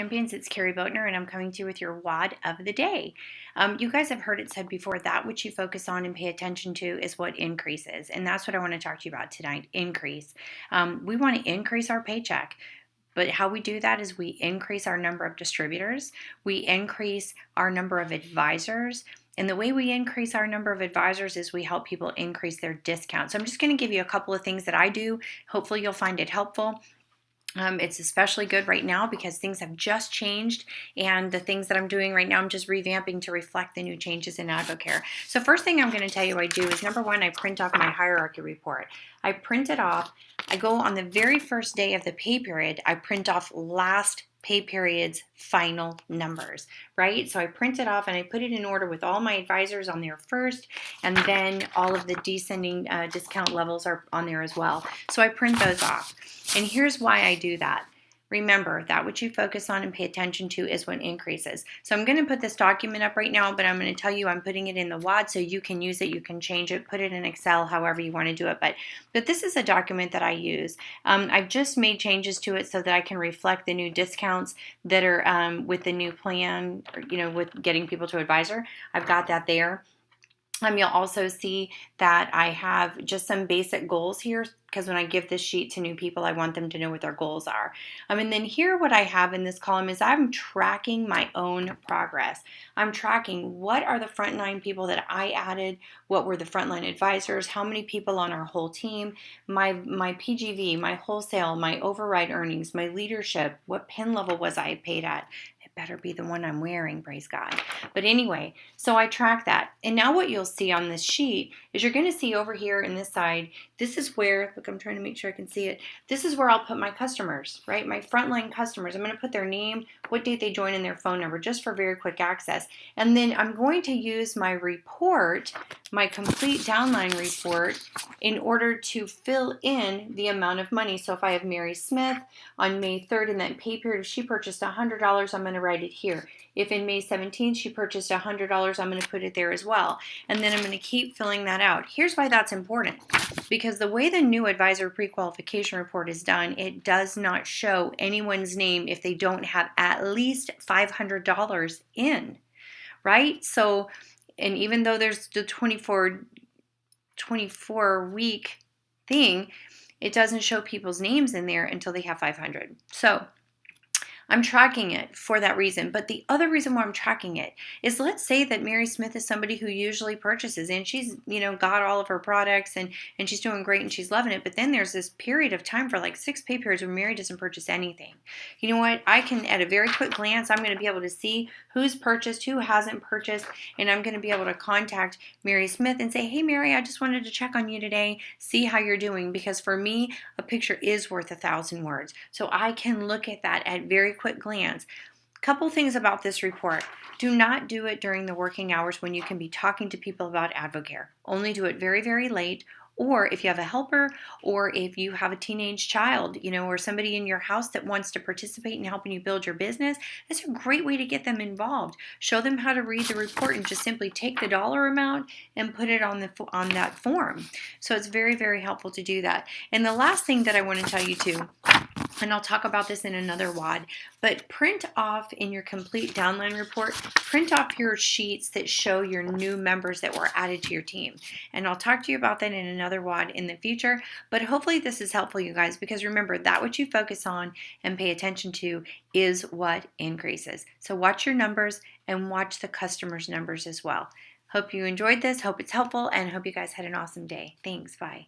Champions. It's Carrie Boatner, and I'm coming to you with your WOD of the day. You guys have heard it said before, that which you focus on and pay attention to is what increases. And that's what I want to talk to you about tonight, increase. We want to increase our paycheck. But how we do that is we increase our number of distributors, we increase our number of advisors, and the way we increase our number of advisors is we help people increase their discounts. So I'm just going to give you a couple of things that I do. Hopefully you'll find it helpful. It's especially good right now because things have just changed, and the things that I'm doing right now, I'm just revamping to reflect the new changes in AdvoCare. So first thing I'm going to tell you I do is, number one, I print off my hierarchy report. I print it off. I go on the very first day of the pay period, I print off last pay period's final numbers, right? So I print it off and I put it in order with all my advisors on there first, and then all of the descending discount levels are on there as well. So I print those off. And here's why I do that. Remember, that which you focus on and pay attention to is what increases. So I'm going to put this document up right now, but I'm going to tell you I'm putting it in the WOD so you can use it, you can change it, put it in Excel, however you want to do it. But this is a document that I use. I've just made changes to it so that I can reflect the new discounts that are with the new plan, or, with getting people to advisor. I've got that there. You'll also see that I have just some basic goals here, because when I give this sheet to new people, I want them to know what their goals are. And then here what I have in this column is I'm tracking my own progress. I'm tracking what are the frontline people that I added, what were the frontline advisors, how many people on our whole team, my PGV, my wholesale, my override earnings, my leadership, what pin level was I paid at. It better be the one I'm wearing, praise God. But anyway, so I track that. And now what you'll see on this sheet is you're going to see over here in this side, this is where, look, I'm trying to make sure I can see it. This is where I'll put my customers, right? My frontline customers. I'm going to put their name, what date they join, and their phone number, just for very quick access. And then I'm going to use my report, my complete downline report, in order to fill in the amount of money. So if I have Mary Smith on May 3rd in that pay period, if she purchased $100, I'm going to write it here. If in May 17th she purchased $100, I'm going to put it there as well. And then I'm going to keep filling that out. Here's why that's important. Because the way the new advisor pre-qualification report is done, it does not show anyone's name if they don't have at least $500 in, right? So, and even though there's the 24 week thing, it doesn't show people's names in there until they have 500. So I'm tracking it for that reason. But the other reason why I'm tracking it is, let's say that Mary Smith is somebody who usually purchases, and she's, got all of her products and she's doing great and she's loving it. But then there's this period of time for like 6 pay periods where Mary doesn't purchase anything. You know what? I can, at a very quick glance, I'm going to be able to see who's purchased, who hasn't purchased, and I'm going to be able to contact Mary Smith and say, hey, Mary, I just wanted to check on you today, see how you're doing. Because for me, a picture is worth 1,000 words. So I can look at that at very quick glance. Couple things about this report. Do not do it during the working hours when you can be talking to people about AdvoCare. Only do it very, very late, or if you have a helper, or if you have a teenage child, or somebody in your house that wants to participate in helping you build your business. That's a great way to get them involved. Show them how to read the report and just simply take the dollar amount and put it on that form. So it's very, very helpful to do that. And the last thing that I want to tell you too, and I'll talk about this in another WOD, but print off in your complete downline report, print off your sheets that show your new members that were added to your team. And I'll talk to you about that in another WOD in the future, but hopefully this is helpful, you guys, because remember, that what you focus on and pay attention to is what increases. So watch your numbers and watch the customers' numbers as well. Hope you enjoyed this, hope it's helpful, and hope you guys had an awesome day. Thanks, bye.